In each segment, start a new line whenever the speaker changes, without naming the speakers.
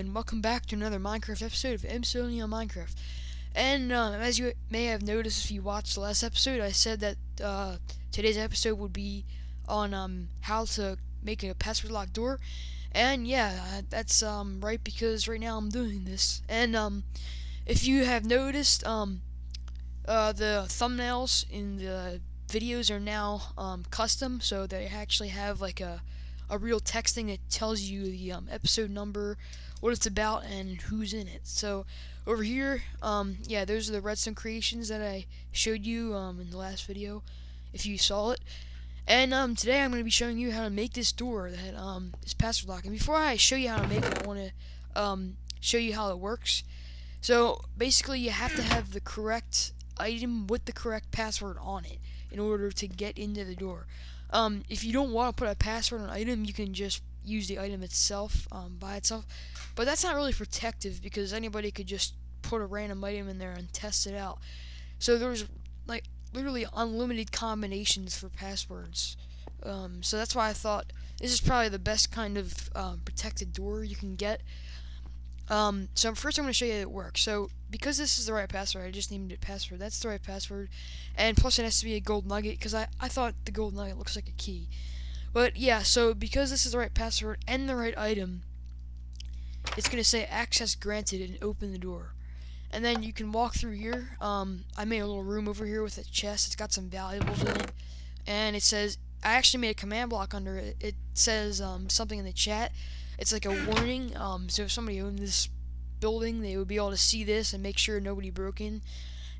and welcome back to another Minecraft episode of mcellini on Minecraft. And as you may have noticed if you watched the last episode, I said that today's episode would be on how to make a password locked door. And yeah, that's right, because right now I'm doing this. And if you have noticed, the thumbnails in the videos are now custom, so they actually have like a real texting that tells you the episode number, what it's about, and who's in it. So over here, yeah, those are the redstone creations that I showed you in the last video, if you saw it. And today I'm going to be showing you how to make this door that is password locked. And before I show you how to make it, I want to show you how it works. So basically, you have to have the correct item with the correct password on it in order to get into the door. If you don't want to put a password on an item, you can just use the item itself by itself. But that's not really protective, because anybody could just put a random item in there and test it out. So there's like literally unlimited combinations for passwords. So that's why I thought this is probably the best kind of protected door you can get. So first I'm going to show you how it works. So because this is the right password, I just named it password. That's the right password. And plus it has to be a gold nugget, because I thought the gold nugget looks like a key. But yeah, so because this is the right password and the right item, it's going to say access granted and open the door. And then you can walk through here. I made a little room over here with a chest. It's got some valuables in it. And it says, I actually made a command block under it. It says something in the chat. It's like a warning. So if somebody owned this building, they would be able to see this and make sure nobody broke in.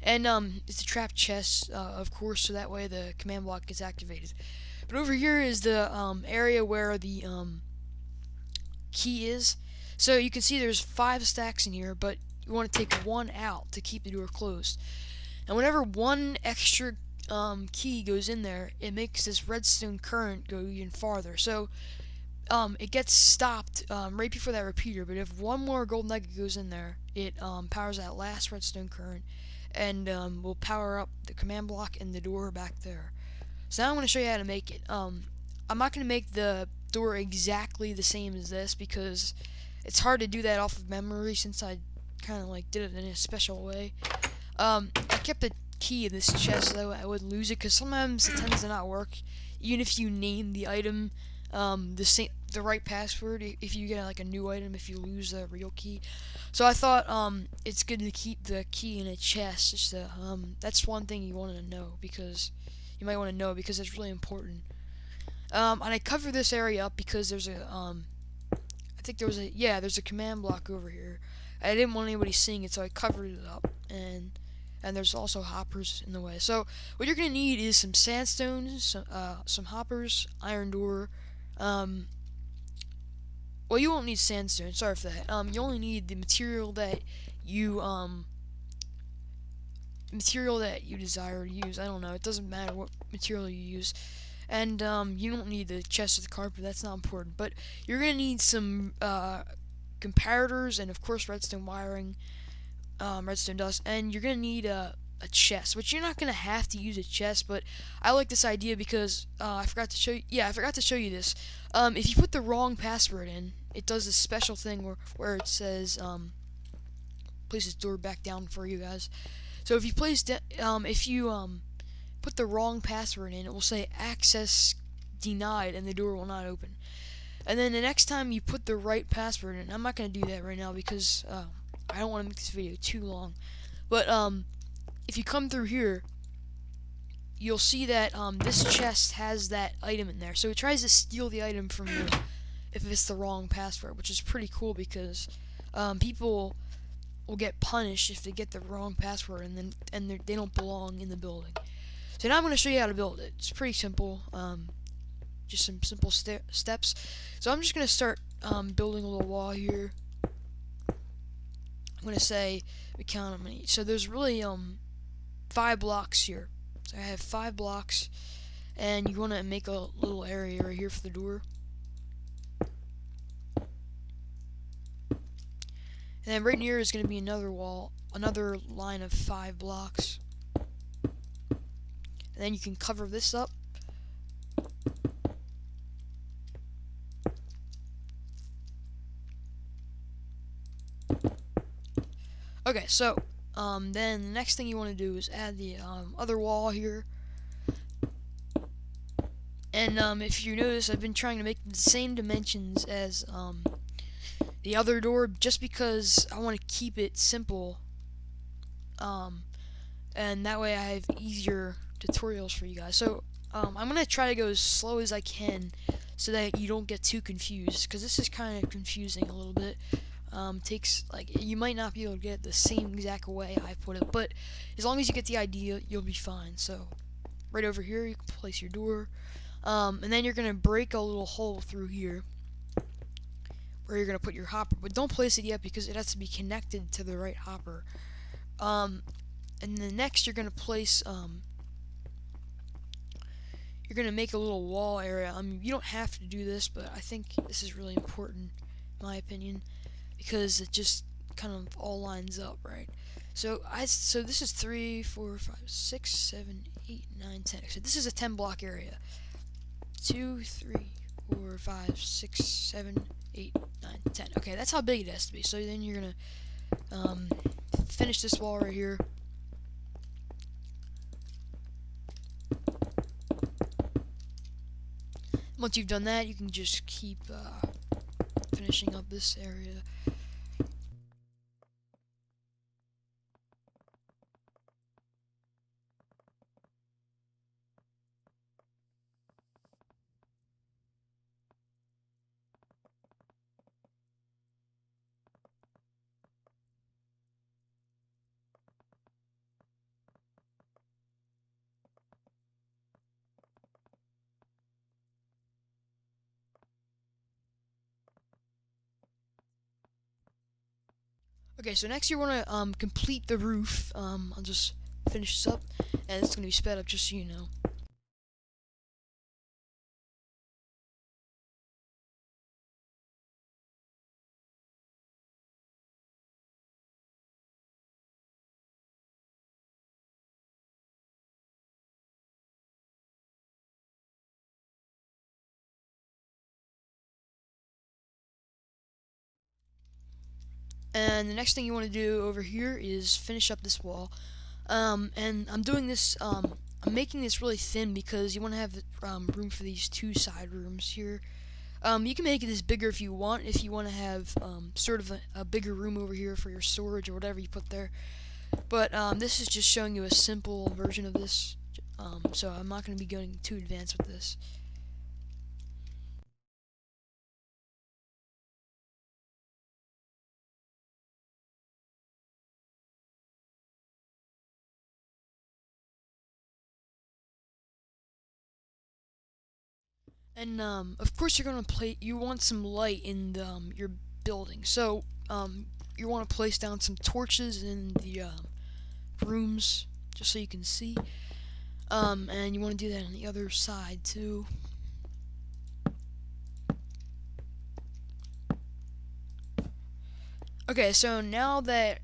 And it's a trap chest, of course, so that way the command block gets activated. But over here is the area where the key is. So you can see there's 5 stacks in here, but you want to take one out to keep the door closed. And whenever one extra key goes in there, it makes this redstone current go even farther. So it gets stopped right before that repeater, but if one more gold nugget goes in there, it powers that last redstone current and will power up the command block and the door back there. So now I'm going to show you how to make it. I'm not going to make the door exactly the same as this, because it's hard to do that off of memory, since I kind of like did it in a special way. I kept the key in this chest so I wouldn't lose it, because sometimes it tends to not work, even if you name the item the right password. If you get like a new item, if you lose the real key. So I thought it's good to keep the key in a chest. Just to, that's one thing you want to know, because you might want to know, because it's really important. And I covered this area up because there's a I think there's a command block over here. I didn't want anybody seeing it, so I covered it up. And there's also hoppers in the way. So what you're gonna need is some sandstone, some hoppers, iron door. Well, you won't need sandstone. Sorry for that. You only need the material that you desire to use. I don't know. It doesn't matter what material you use. And you don't need the chest or the carpet. That's not important. But you're gonna need some comparators, and of course redstone wiring, redstone dust, and you're gonna need a chest, which you're not gonna have to use a chest, but I like this idea because I forgot to show you. Yeah, I forgot to show you this. If you put the wrong password in, it does this special thing where it says places door back down for you guys. So if you put the wrong password in, it will say access denied, and the door will not open. And then the next time you put the right password in, I'm not gonna do that right now because I don't want to make this video too long. But if you come through here, you'll see that this chest has that item in there. So it tries to steal the item from you if it's the wrong password, which is pretty cool, because people will get punished if they get the wrong password and they don't belong in the building. So now I'm going to show you how to build it. It's pretty simple. Just some simple steps. So I'm just going to start building a little wall here. I'm going to say we count how many. So there's really 5 blocks here. So I have 5 blocks, and you want to make a little area right here for the door. And then right here is going to be another wall, another line of 5 blocks. And then you can cover this up. Okay, so then the next thing you want to do is add the other wall here. And if you notice, I've been trying to make the same dimensions as the other door, just because I want to keep it simple. And that way I have easier tutorials for you guys. So I'm gonna try to go as slow as I can, so that you don't get too confused, because this is kind of confusing a little bit. Takes, like, you might not be able to get it the same exact way I put it, but as long as you get the idea, you'll be fine. So right over here, you can place your door, and then you're gonna break a little hole through here where you're gonna put your hopper, but don't place it yet because it has to be connected to the right hopper. And then next you're gonna place you're gonna make a little wall area. You don't have to do this, but I think this is really important, in my opinion, because it just kind of all lines up, right? So this is 3, 4, 5, 6, 7, 8, 9, 10. So this is a 10 block area. 2, 3, 4, 5, 6, 7, 8, 9, 10. Okay, that's how big it has to be. So then you're gonna finish this wall right here. Once you've done that, you can just keep finishing up this area. Okay, so next you want to complete the roof. I'll just finish this up, and it's going to be sped up just so you know. And the next thing you want to do over here is finish up this wall. And I'm doing this, I'm making this really thin because you want to have room for these two side rooms here. You can make it as bigger if you want to have sort of a bigger room over here for your storage or whatever you put there. But this is just showing you a simple version of this, so I'm not going to be going too advanced with this. And of course you're gonna you want some light in the, your building. So you want to place down some torches in the rooms just so you can see. And you want to do that on the other side too. Okay, so now that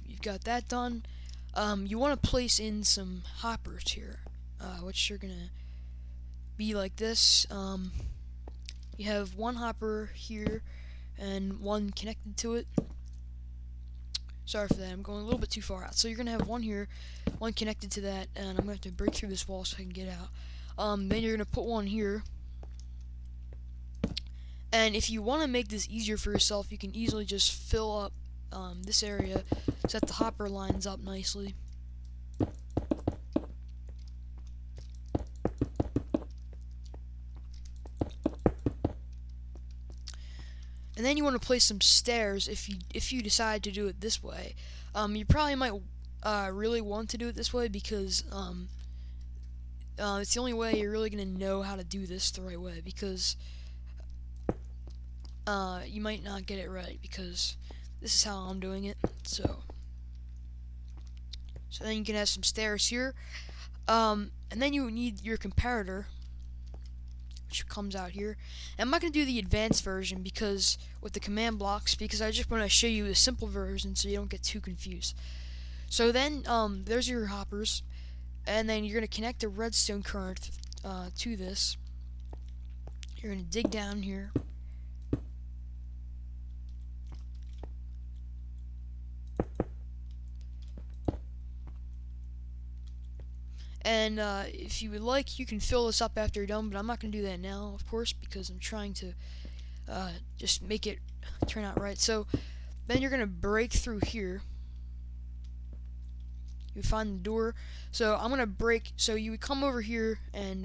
you've got that done, you want to place in some hoppers here, which are gonna be like this. You have one hopper here and one connected to it. Sorry for that, I'm going a little bit too far out. So you're gonna have one here, one connected to that, and I'm gonna have to break through this wall so I can get out. Then you're gonna put one here. And if you want to make this easier for yourself, you can easily just fill up this area so that the hopper lines up nicely. And then you want to place some stairs if you decide to do it this way. You probably might really want to do it this way because it's the only way you're really going to know how to do this the right way, because you might not get it right, because this is how I'm doing it. So then you can have some stairs here, and then you need your comparator, which comes out here. And I'm not going to do the advanced version because with the command blocks, because I just want to show you the simple version so you don't get too confused. So then there's your hoppers, and then you're going to connect a redstone current to this. You're going to dig down here. And if you would like, you can fill this up after you're done, but I'm not going to do that now, of course, because I'm trying to just make it turn out right. So then you're going to break through here. You find the door. So I'm going to break, so you would come over here and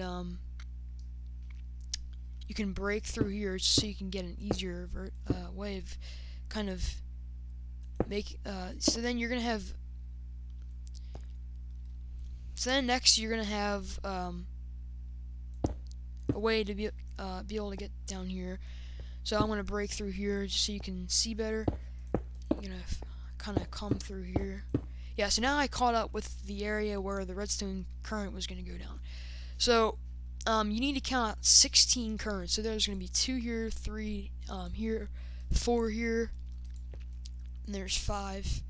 you can break through here so you can get an easier way of kind of so then you're going to have, so then next you're going to have a way to be able to get down here. So I'm going to break through here just so you can see better. You're going to kind of come through here. Yeah, so now I caught up with the area where the redstone current was going to go down. So you need to count out 16 currents. So there's going to be 2 here, 3 here, 4 here, and there's 5.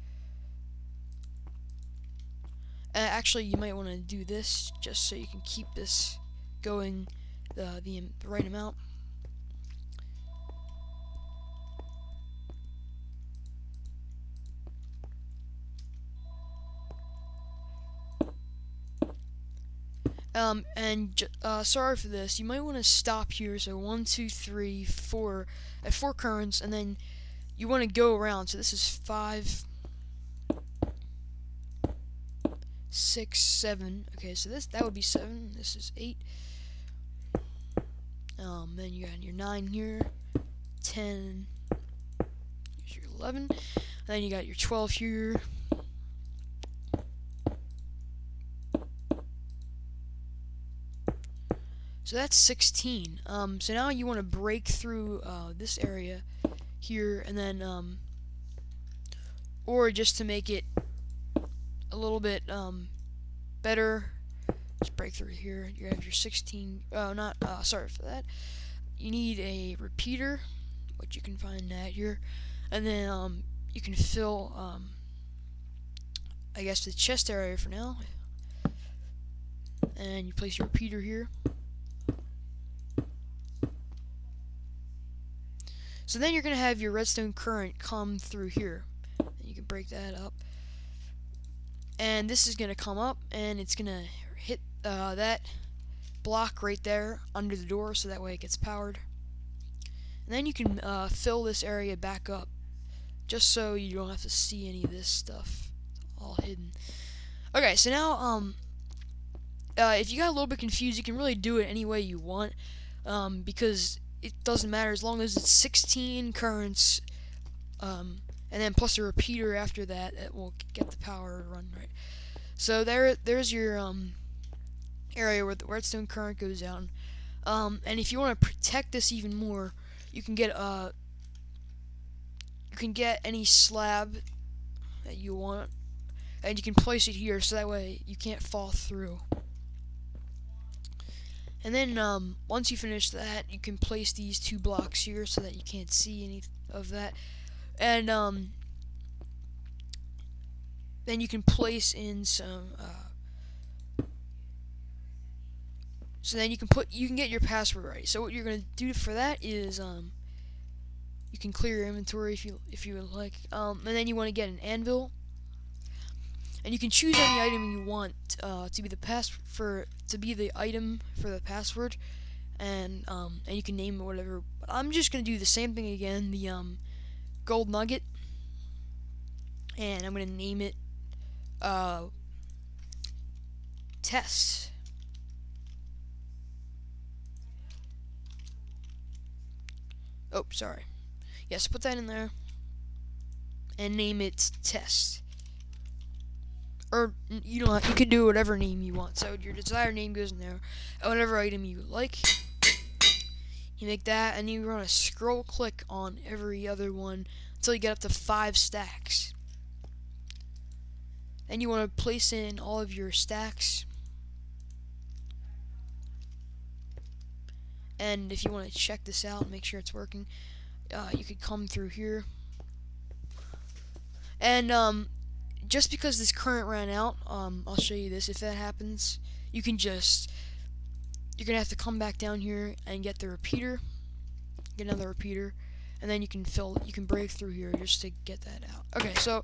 Actually, you might want to do this just so you can keep this going the right amount. Sorry for this. You might want to stop here. So 1, 2, 3, 4 at 4 currents, and then you want to go around. So this is 5, 6, 7. Okay, so that would be 7. This is 8. Then you got your 9 here, 10. Here's your 11. Then you got your 12 here. So that's 16. So now you want to break through this area here, and then or just to make it a little bit better, just break through here. You have your 16. Sorry for that. You need a repeater, which you can find that here, and then you can fill I guess the chest area for now, and you place your repeater here. So then you're going to have your redstone current come through here. You can break that up. And this is going to come up, and it's going to hit that block right there under the door, so that way it gets powered. And then you can fill this area back up, just so you don't have to see any of this stuff. It's all hidden. Okay, so now if you got a little bit confused, you can really do it any way you want, because it doesn't matter as long as it's 16 currents, and then plus a repeater after that will get the power to run right. So there's your area where the redstone current goes down. And if you want to protect this even more, you can get any slab that you want, and you can place it here so that way you can't fall through. And then once you finish that, you can place these 2 blocks here so that you can't see any of that. And then you can place in some. So then you can get your password right. So what you're gonna do for that is you can clear your inventory if you would like. And then you want to get an anvil. And you can choose any item you want to be the item for the password, and you can name it whatever. But I'm just gonna do the same thing again, the gold nugget, and I'm gonna name it test. Oh, sorry. Yes, put that in there, and name it test. Or you can do whatever name you want. So your desired name goes in there, and whatever item you like, you make that, and you want to scroll click on every other one until you get up to 5 stacks. Then you want to place in all of your stacks, and if you want to check this out and make sure it's working, you could come through here, and just because this current ran out, I'll show you this. If that happens, you're gonna have to come back down here and get the repeater, get another repeater, and then you can break through here just to get that out. Okay, so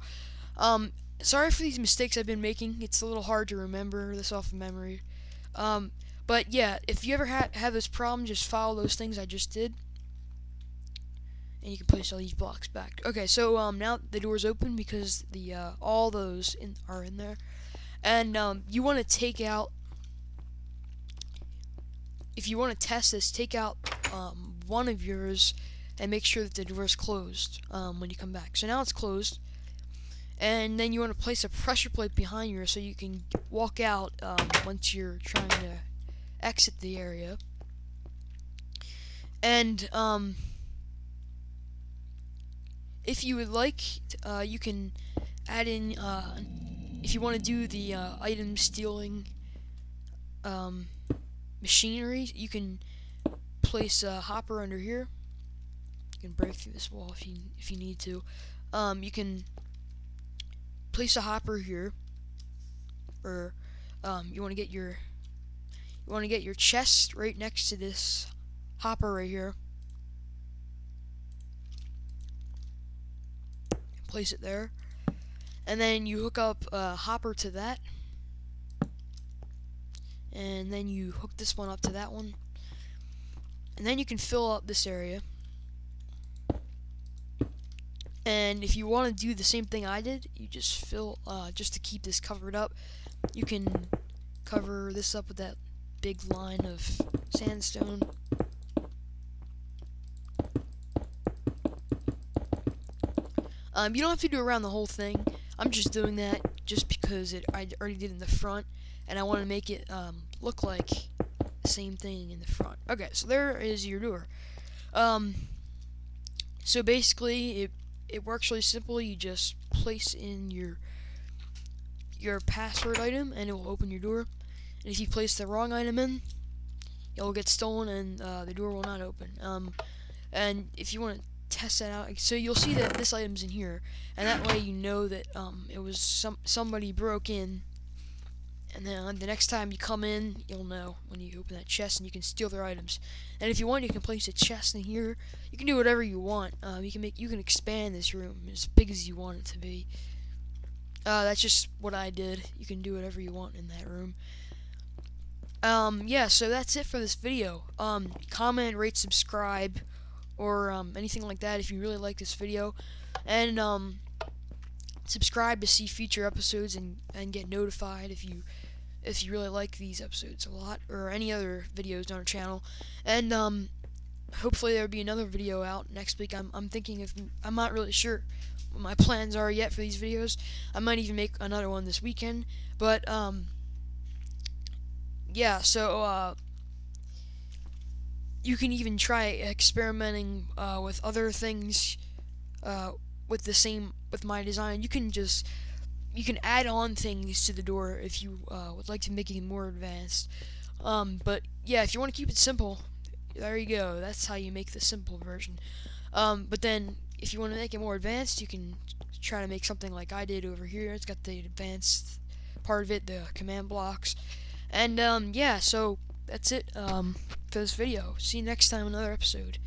sorry for these mistakes I've been making. It's a little hard to remember this off of memory. Um, but yeah, if you ever have this problem, just follow those things I just did, and you can place all these blocks back. Okay, so now the door's open because the all those are in there, and you want to take out. If you want to test this, take out one of yours and make sure that the door is closed when you come back. So now it's closed, and then you want to place a pressure plate behind you so you can walk out once you're trying to exit the area. And if you would like, you can add in, if you want to do the item stealing machinery, you can place a hopper under here. You can break through this wall if you need to. You can place a hopper here, or you want to get your chest right next to this hopper right here. Place it there, and then you hook up a hopper to that, and then you hook this one up to that one, and then you can fill up this area. And if you want to do the same thing I did, you just fill, just to keep this covered up, you can cover this up with that big line of sandstone. You don't have to do around the whole thing. I'm just doing that just because I already did in the front, and I want to make it look like the same thing in the front. Okay, so there is your door. So basically, it works really simple. You just place in your password item, and it will open your door. And if you place the wrong item in, it will get stolen, and the door will not open. And if you want to test that out, so you'll see that this item's in here, and that way you know that it was somebody broke in. And then the next time you come in, you'll know when you open that chest, and you can steal their items. And if you want, you can place a chest in here. You can do whatever you want. You can expand this room as big as you want it to be. That's just what I did. You can do whatever you want in that room. Yeah, so that's it for this video. Comment, rate, subscribe, or anything like that if you really like this video. And subscribe to see future episodes and get notified if you really like these episodes a lot, or any other videos on our channel. And hopefully there'll be another video out next week. I'm thinking of, I'm not really sure what my plans are yet for these videos. I might even make another one this weekend, but yeah, so you can even try experimenting with other things with my design. You can add on things to the door if you would like to make it more advanced. But yeah, if you want to keep it simple, there you go. That's how you make the simple version. But then if you want to make it more advanced, you can try to make something like I did over here. It's got the advanced part of it, the command blocks. And yeah, so that's it for this video. See you next time in another episode.